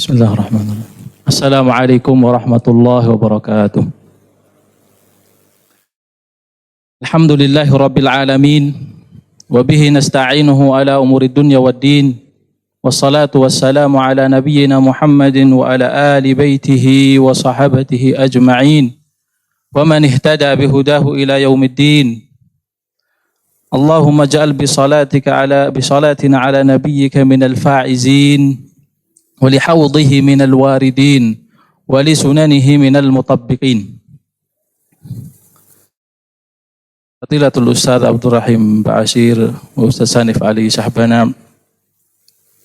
Bismillahirrahmanirrahim. Assalamualaikum warahmatullahi wabarakatuh. Alhamdulillahi rabbil alamin. Wabihi nasta'inuhu ala umuri dunya waddin. Wassalatu wassalamu ala nabiyyina Muhammadin wa ala ali baitihi wa sahabatihi ajma'in. Wa man ihtada bihudahu ila yaumiddin. Allahumma ja'al bisalatina ala nabiyyika minal fa'izin. ولحوضه من الواردين ولسننه من المطبقين. Fadilatul Ustaz Abdul Rahim Ba'asyir wa Ustaz Sanif Ali Syahbana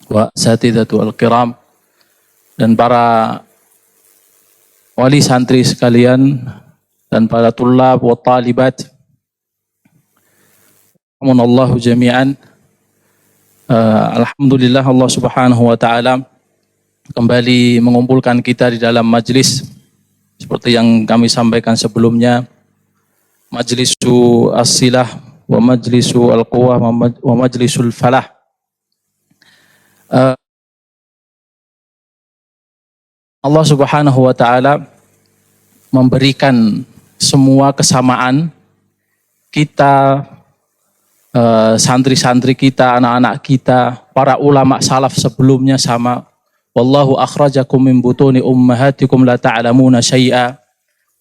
wa Asatidatu Al-Kiram dan para wali santri sekalian dan para tulab wa talibat, amunallahu jami'an. Alhamdulillah Allah subhanahu wa ta'ala kembali mengumpulkan kita di dalam majlis seperti yang kami sampaikan sebelumnya, majlisu as-silah wa majlisu al-quwah wa majlisul falah. Allah subhanahu wa ta'ala memberikan semua kesamaan kita, santri-santri kita, anak-anak kita, para ulama salaf sebelumnya sama. Wallahu akhrajakum min butuni ummahatikum la ta'lamuna syai'a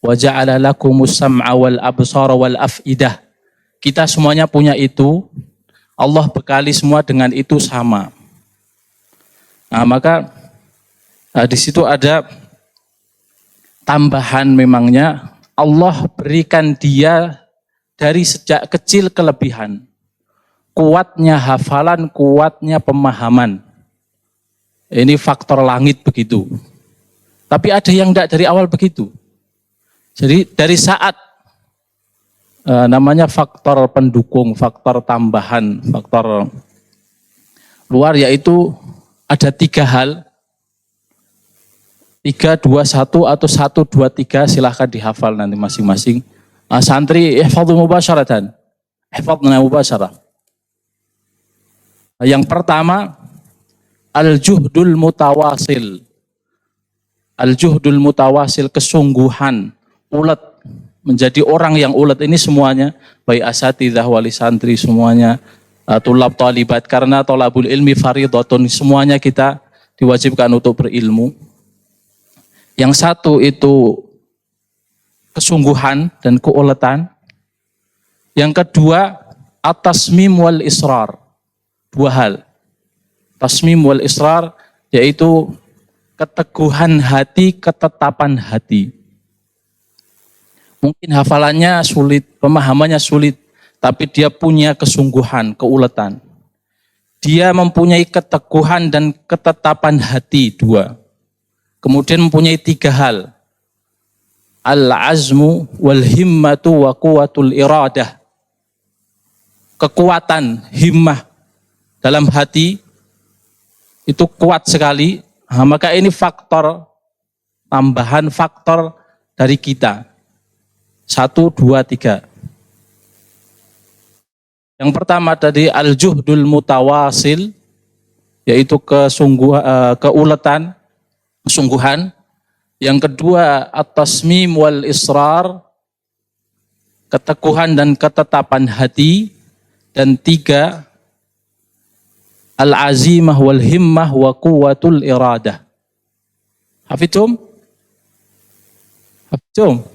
wa ja'ala lakumus sam'a wal absara wal af'idah. Kita semuanya punya itu. Allah bekali semua dengan itu sama. Nah, maka di situ ada tambahan, memangnya Allah berikan dia dari sejak kecil kelebihan. Kuatnya hafalan, kuatnya pemahaman. Ini faktor langit begitu. Tapi ada yang tidak dari awal begitu. Jadi dari saat namanya faktor pendukung, faktor tambahan, faktor luar, yaitu ada 3 hal. 3, 2, 1 atau 1, 2, 3 silahkan dihafal nanti masing-masing. Santri ihfadhu mubasyaratan. Ihfadhna mubasyarah. Yang pertama, al-juhdul mutawasil. Al-juhdul mutawasil, kesungguhan, ulet, menjadi orang yang ulet. Ini semuanya, baik asatidzah, wali santri, semuanya, tulab talibat, karena tolabul ilmi faridatun, semuanya kita diwajibkan untuk berilmu. Yang satu itu kesungguhan dan keuletan. Yang kedua, at-tasmim wal israr. 2 hal. Tasmim wal israr, yaitu keteguhan hati, ketetapan hati. Mungkin hafalannya sulit, pemahamannya sulit, tapi dia punya kesungguhan, keuletan. Dia mempunyai keteguhan dan ketetapan hati, 2. Kemudian mempunyai 3 hal. Al-azmu wal himmatu wa quwwatul iradah. Kekuatan, himmah dalam hati, itu kuat sekali. Nah, maka ini faktor tambahan, faktor dari kita. 1, 2, 3. Yang pertama tadi al-juhdul mutawasil, yaitu keuletan, kesungguhan. Yang kedua at-tasmim wal israr, keteguhan dan ketetapan hati. Dan 3, al-azimah wal himmah wa quwwatul iradah. Hafidhum? Hafidhum?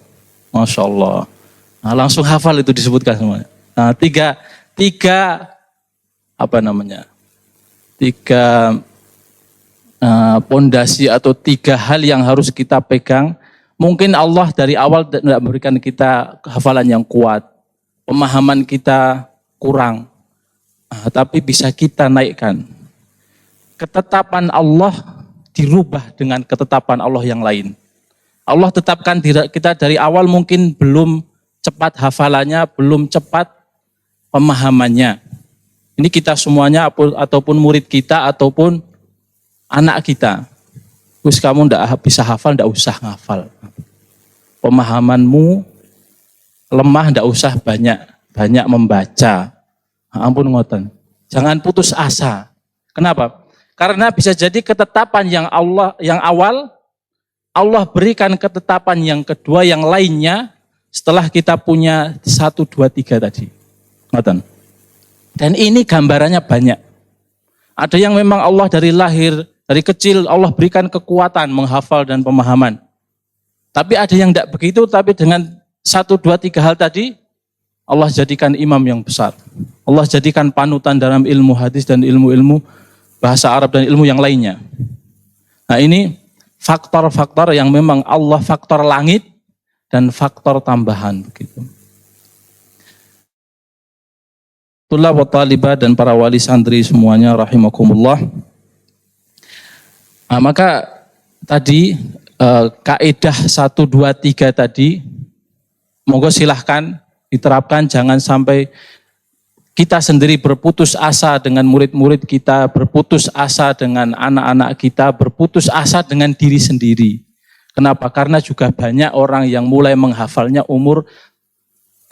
Masya Allah. Nah, langsung hafal itu disebutkan semuanya. Nah, tiga pondasi atau 3 hal yang harus kita pegang. Mungkin Allah dari awal tidak memberikan kita hafalan yang kuat, pemahaman kita kurang. Tapi bisa kita naikkan. Ketetapan Allah dirubah dengan ketetapan Allah yang lain. Allah tetapkan kita dari awal mungkin belum cepat hafalannya, belum cepat pemahamannya. Ini kita semuanya, ataupun murid kita, ataupun anak kita. Terus kamu tidak bisa hafal, tidak usah ngafal. Pemahamanmu lemah, tidak usah banyak membaca. Ampun ngoten. Jangan putus asa. Kenapa? Karena bisa jadi ketetapan yang awal Allah berikan ketetapan yang kedua yang lainnya setelah kita punya 1, 2, 3 tadi. Ngoten. Dan ini gambarannya banyak. Ada yang memang Allah dari lahir, dari kecil Allah berikan kekuatan menghafal dan pemahaman. Tapi ada yang tidak begitu, tapi dengan 1, 2, 3 hal tadi Allah jadikan imam yang besar. Allah jadikan panutan dalam ilmu hadis dan ilmu-ilmu bahasa Arab dan ilmu yang lainnya. Nah ini faktor-faktor yang memang Allah faktor langit dan faktor tambahan begitu. Tulab wa talibah dan para wali santri semuanya rahimakumullah. Nah, maka tadi kaidah 1, 2, 3 tadi monggo silahkan diterapkan, jangan sampai kita sendiri berputus asa dengan murid-murid kita, berputus asa dengan anak-anak kita, berputus asa dengan diri sendiri. Kenapa? Karena juga banyak orang yang mulai menghafalnya umur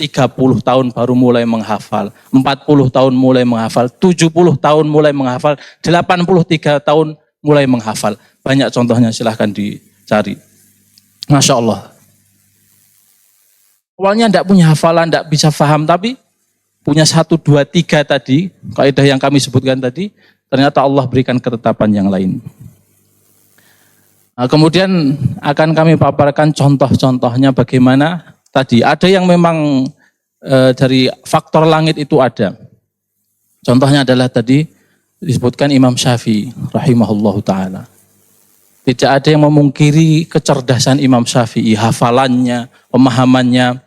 30 tahun baru mulai menghafal, 40 tahun mulai menghafal, 70 tahun mulai menghafal, 83 tahun mulai menghafal. Banyak contohnya, silahkan dicari. Masya Allah. Awalnya tidak punya hafalan, tidak bisa paham, tapi punya 1, 2, 3 tadi, kaidah yang kami sebutkan tadi, ternyata Allah berikan ketetapan yang lain. Nah, kemudian akan kami paparkan contoh-contohnya bagaimana tadi. Ada yang memang dari faktor langit itu ada. Contohnya adalah tadi disebutkan Imam Syafi'i rahimahullahu ta'ala. Tidak ada yang memungkiri kecerdasan Imam Syafi'i, hafalannya, pemahamannya.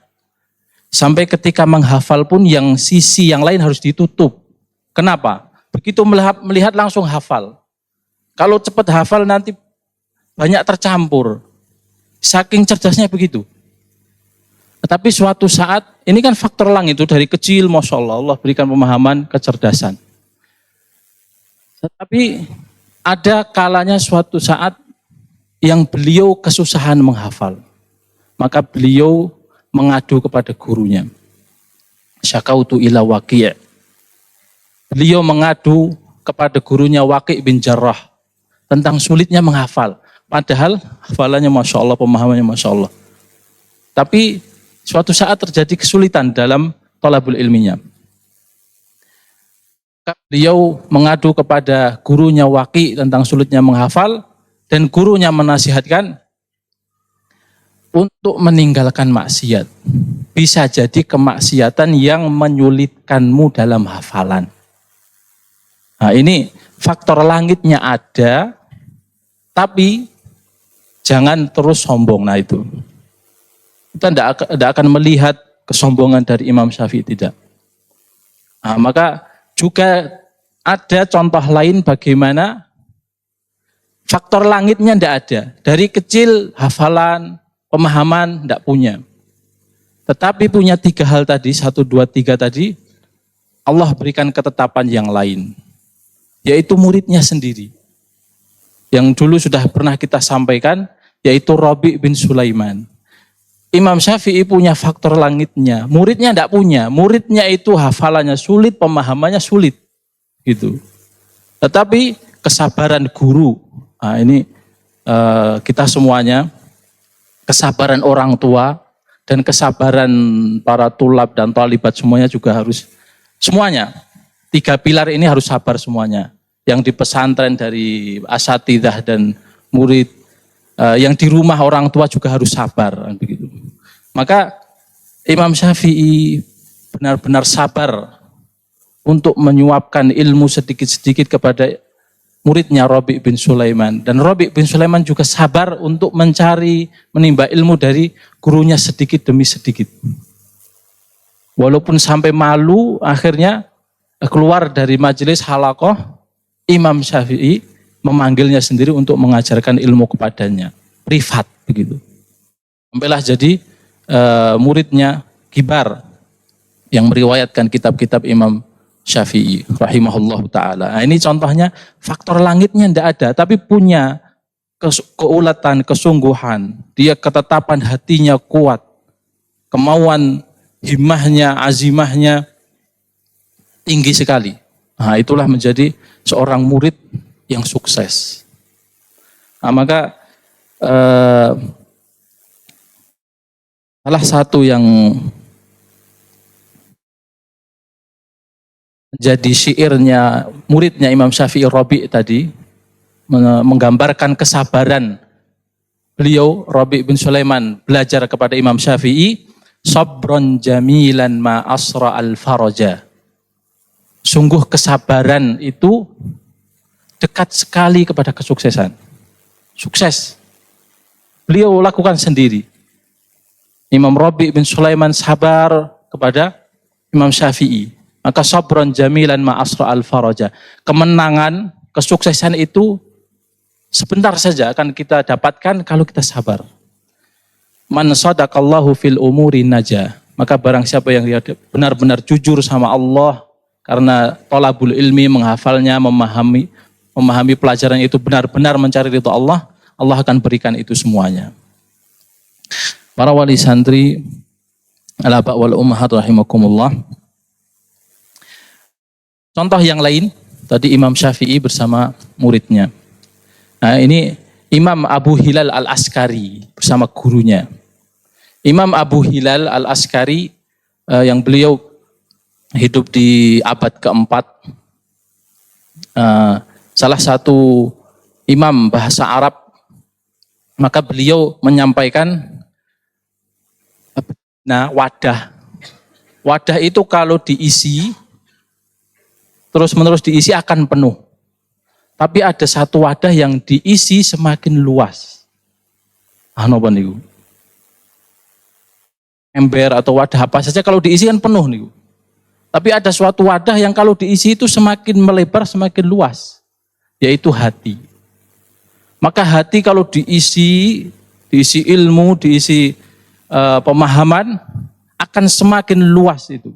Sampai ketika menghafal pun yang sisi yang lain harus ditutup. Kenapa? Begitu melihat langsung hafal. Kalau cepat hafal nanti banyak tercampur. Saking cerdasnya begitu. Tetapi suatu saat, ini kan faktor langit itu dari kecil, Masya Allah, Allah berikan pemahaman, kecerdasan. Tetapi ada kalanya suatu saat yang beliau kesusahan menghafal. Maka beliau mengadu kepada gurunya. Syakautu ila Waqi'. Beliau mengadu kepada gurunya Waqi' bin Jarrah tentang sulitnya menghafal. Padahal hafalannya Masya Allah, pemahamannya Masya Allah. Tapi suatu saat terjadi kesulitan dalam thalabul ilminya. Beliau mengadu kepada gurunya Waqi' tentang sulitnya menghafal dan gurunya menasihatkan untuk meninggalkan maksiat. Bisa jadi kemaksiatan yang menyulitkanmu dalam hafalan. Nah ini faktor langitnya ada, tapi jangan terus sombong. Nah itu. Kita tidak akan melihat kesombongan dari Imam Syafi'i, tidak. Nah, maka juga ada contoh lain bagaimana faktor langitnya tidak ada. Dari kecil hafalan, pemahaman tidak punya. Tetapi punya 3 hal tadi, 1, 2, 3 tadi, Allah berikan ketetapan yang lain. Yaitu muridnya sendiri. Yang dulu sudah pernah kita sampaikan, yaitu Rabi' bin Sulaiman. Imam Syafi'i punya faktor langitnya, muridnya tidak punya. Muridnya itu hafalannya sulit, pemahamannya sulit. Gitu. Tetapi kesabaran guru, nah ini kita semuanya, kesabaran orang tua dan kesabaran para tulab dan talibat semuanya juga harus, semuanya 3 pilar ini harus sabar semuanya. Yang di pesantren dari asatidzah dan murid, yang di rumah orang tua juga harus sabar, begitu. Maka Imam Syafi'i benar-benar sabar untuk menyuapkan ilmu sedikit-sedikit kepada muridnya Rabi' bin Sulaiman. Dan Rabi' bin Sulaiman juga sabar untuk mencari, menimba ilmu dari gurunya sedikit demi sedikit. Walaupun sampai malu, akhirnya keluar dari majelis halaqah, Imam Syafi'i memanggilnya sendiri untuk mengajarkan ilmu kepadanya. Privat, begitu. Sampailah jadi muridnya Kibar yang meriwayatkan kitab-kitab Imam Syafi'i rahimahullahu ta'ala. Nah, ini contohnya faktor langitnya tidak ada, tapi punya keulatan, kesungguhan. Dia ketetapan hatinya kuat, kemauan, himmahnya, azimahnya tinggi sekali. Nah, itulah menjadi seorang murid yang sukses. Nah, maka salah satu yang menjadi syairnya muridnya Imam Syafi'i Rabi' tadi, menggambarkan kesabaran beliau Rabi' bin Sulaiman belajar kepada Imam Syafi'i, sabron jamilan ma asra al faraja. Sungguh kesabaran itu dekat sekali kepada kesuksesan. Sukses beliau lakukan sendiri. Imam Rabi' bin Sulaiman sabar kepada Imam Syafi'i. Maka sabron jamilan ma asra al faraja. Kemenangan, kesuksesan itu sebentar saja akan kita dapatkan kalau kita sabar. Man sadaqallahu fil umuri naja. Maka barang siapa yang benar-benar jujur sama Allah karena thalabul ilmi, menghafalnya, memahami pelajaran itu, benar-benar mencari ridha Allah, Allah akan berikan itu semuanya. Para wali santri, al-aba wal ummahat rahimakumullah. Contoh yang lain, tadi Imam Syafi'i bersama muridnya. Nah, ini Imam Abu Hilal Al-Askari bersama gurunya. Imam Abu Hilal Al-Askari yang beliau hidup di abad keempat, salah satu imam bahasa Arab, maka beliau menyampaikan, nah wadah itu kalau diisi terus-menerus diisi akan penuh. Tapi ada satu wadah yang diisi semakin luas. Napa niku? Ember atau wadah apa saja kalau diisi kan penuh niku. Tapi ada suatu wadah yang kalau diisi itu semakin melebar, semakin luas, yaitu hati. Maka hati kalau diisi ilmu, diisi pemahaman, akan semakin luas itu.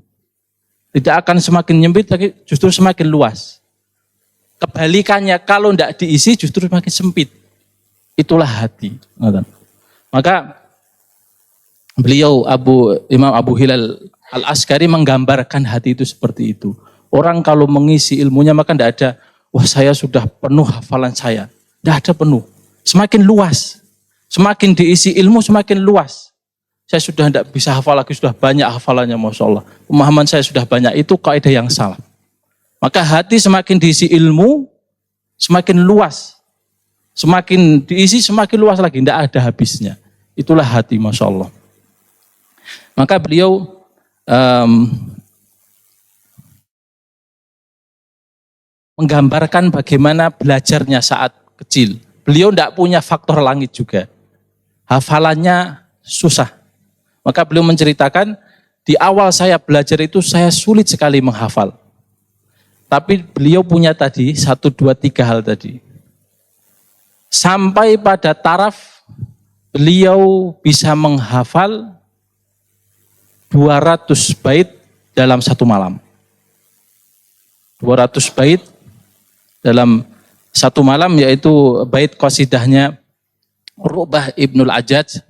Tidak akan semakin nyempit, tapi justru semakin luas. Kebalikannya, kalau tidak diisi justru semakin sempit. Itulah hati. Maka beliau Imam Abu Hilal Al-Askari menggambarkan hati itu seperti itu. Orang kalau mengisi ilmunya maka tidak ada, wah saya sudah penuh hafalan saya. Tidak ada penuh. Semakin luas. Semakin diisi ilmu semakin luas. Saya sudah tidak bisa hafal lagi, sudah banyak hafalannya, Masya Allah. Pemahaman saya sudah banyak, itu kaidah yang salah. Maka hati semakin diisi ilmu, semakin luas. Semakin diisi, semakin luas lagi, tidak ada habisnya. Itulah hati, Masya Allah. Maka beliau menggambarkan bagaimana belajarnya saat kecil. Beliau tidak punya faktor langit juga. Hafalannya susah. Maka beliau menceritakan, di awal saya belajar itu saya sulit sekali menghafal. Tapi beliau punya tadi 1, 2, 3 hal tadi. Sampai pada taraf beliau bisa menghafal 200 bait dalam satu malam. 200 bait dalam satu malam, yaitu bait qasidahnya Ru'bah Ibnul Ajaj.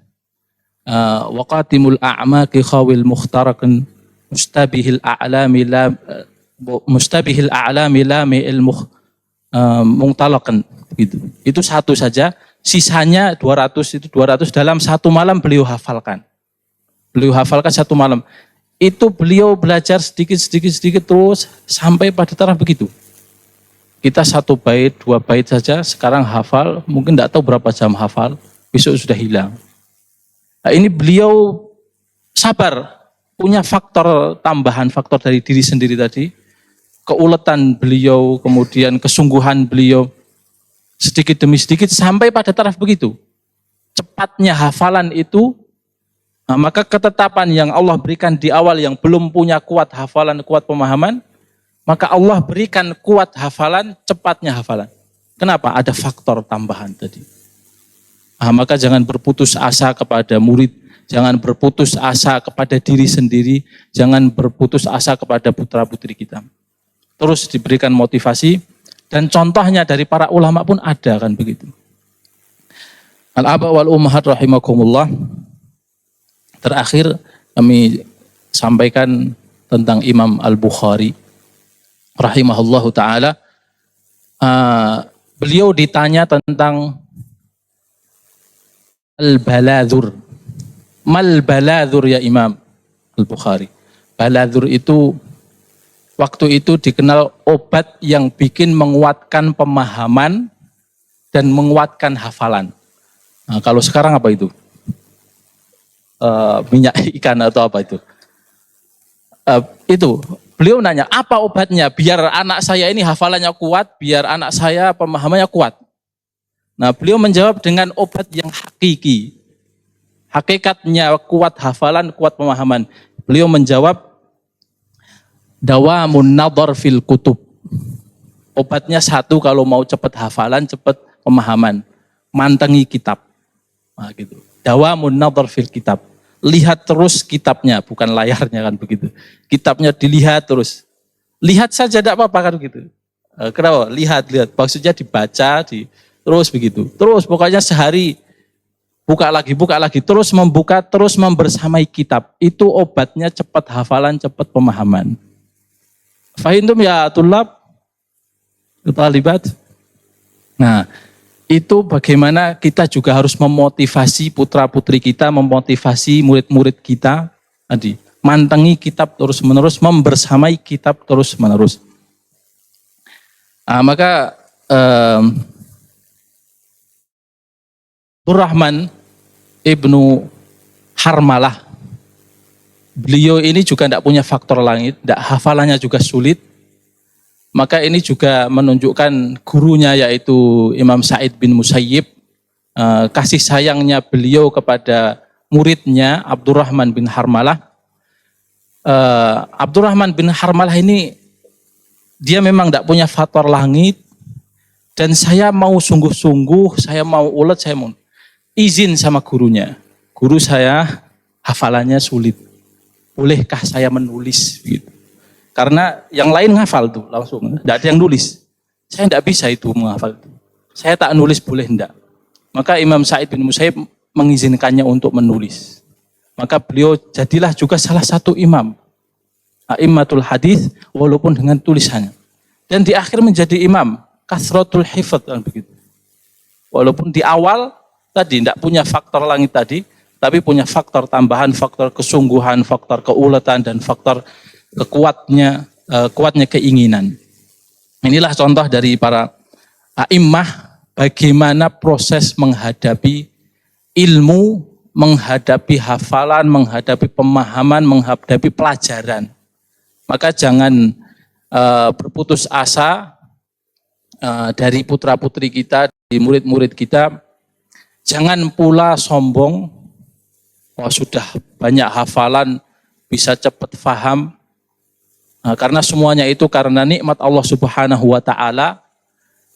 Waqatimul a'maqi khawil mukhtarakan mustabihil a'lami lami'il mungtalakan gitu. Itu satu saja, sisanya 200 dalam satu malam beliau hafalkan. Beliau hafalkan satu malam. Itu beliau belajar sedikit terus sampai pada taraf begitu. Kita 1 bait, 2 bait saja sekarang hafal, mungkin tidak tahu berapa jam hafal, besok sudah hilang. Nah, ini beliau sabar, punya faktor tambahan, faktor dari diri sendiri tadi, keuletan beliau, kemudian kesungguhan beliau, sedikit demi sedikit sampai pada taraf begitu. Cepatnya hafalan itu, nah, maka ketetapan yang Allah berikan di awal yang belum punya kuat hafalan, kuat pemahaman, maka Allah berikan kuat hafalan, cepatnya hafalan. Kenapa? Ada faktor tambahan tadi. Maka jangan berputus asa kepada murid, jangan berputus asa kepada diri sendiri, jangan berputus asa kepada putra-putri kita. Terus diberikan motivasi, dan contohnya dari para ulama pun ada kan begitu. Al-aba wal ummahat rahimakumullah. Terakhir kami sampaikan tentang Imam Al-Bukhari rahimahullahu ta'ala. Beliau ditanya tentang al-baladhur. Mal baladhur ya Imam Al-Bukhari. Baladhur itu waktu itu dikenal obat yang bikin menguatkan pemahaman dan menguatkan hafalan. Nah, kalau sekarang apa itu? Minyak ikan atau apa itu? Itu beliau nanya, apa obatnya biar anak saya ini hafalannya kuat, biar anak saya pemahamannya kuat. Nah, beliau menjawab dengan obat yang hakiki. Hakikatnya kuat hafalan, kuat pemahaman. Beliau menjawab, dawamun nadhar fil kutub. Obatnya satu kalau mau cepat hafalan, cepat pemahaman. Mantengi kitab. Nah, gitu. Dawamun nadhar fil kitab. Lihat terus kitabnya, bukan layarnya kan begitu. Kitabnya dilihat terus. Lihat saja tidak apa-apa kan begitu. Kenapa? Lihat. Maksudnya dibaca, terus begitu. Terus pokoknya sehari buka lagi, terus membuka, terus membersamai kitab. Itu obatnya cepat hafalan, cepat pemahaman. Fahimtum ya tulab? Talibat? Nah, itu bagaimana kita juga harus memotivasi putra-putri kita, memotivasi murid-murid kita. Tadi, mantengi kitab terus-menerus, membersamai kitab terus-menerus. Nah, maka Abdurrahman Ibnu Harmalah, beliau ini juga tidak punya faktor langit, tidak hafalannya juga sulit. Maka ini juga menunjukkan gurunya yaitu Imam Sa'id bin Musayyib, kasih sayangnya beliau kepada muridnya Abdurrahman bin Harmalah. Abdurrahman bin Harmalah ini dia memang tidak punya faktor langit, dan saya mau sungguh-sungguh, saya mau ulet, saya mau izin sama gurunya. Guru saya hafalannya sulit. Bolehkah saya menulis? Gitu. Karena yang lain ngafal tuh langsung. Tidak ada yang nulis. Saya tidak bisa itu menghafal itu. Saya tak nulis boleh tidak. Maka Imam Sa'id bin Musayyib mengizinkannya untuk menulis. Maka beliau jadilah juga salah satu imam. A'immatul hadis walaupun dengan tulisannya. Dan di akhir menjadi imam. Kasratul hifdz kan begitu. Walaupun di awal tadi tidak punya faktor langit tadi, tapi punya faktor tambahan, faktor kesungguhan, faktor keuletan, dan faktor kuatnya keinginan. Inilah contoh dari para a'immah bagaimana proses menghadapi ilmu, menghadapi hafalan, menghadapi pemahaman, menghadapi pelajaran. Maka jangan berputus asa dari putra-putri kita, dari murid-murid kita. Jangan pula sombong, sudah banyak hafalan, bisa cepat faham. Karena semuanya itu karena nikmat Allah Subhanahu wa Ta'ala,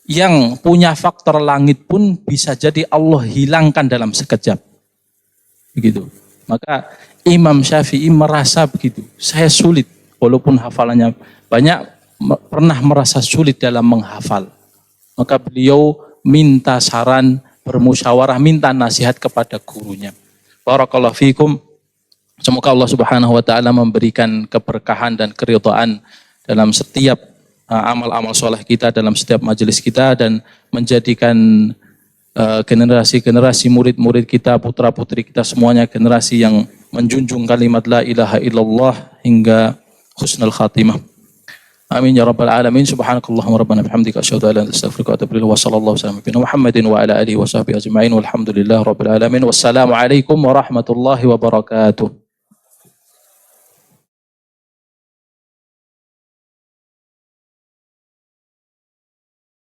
yang punya faktor langit pun bisa jadi Allah hilangkan dalam sekejap. Begitu. Maka Imam Syafi'i merasa begitu. Saya sulit, walaupun hafalannya banyak, pernah merasa sulit dalam menghafal. Maka beliau minta saran, bermusyawarah, minta nasihat kepada gurunya. Barakallahu fikum. Semoga Allah Subhanahu wa Ta'ala memberikan keberkahan dan keridhaan dalam setiap amal-amal soleh kita, dalam setiap majelis kita, dan menjadikan generasi-generasi murid-murid kita, putra-putri kita semuanya generasi yang menjunjung kalimat la ilaha illallah hingga husnul khatimah. Amin ya rabbal alamin. Subhanakallahumma rabbana bihamdika asyhadu an la ilaha illa anta astaghfiruka wa atubu ilaik. Wa sallallahu alaihi wa Muhammadin wa ala alihi wa sahbihi ajma'in. Walhamdulillahi rabbil alamin. Wassalamu alaikum warahmatullahi wabarakatuh.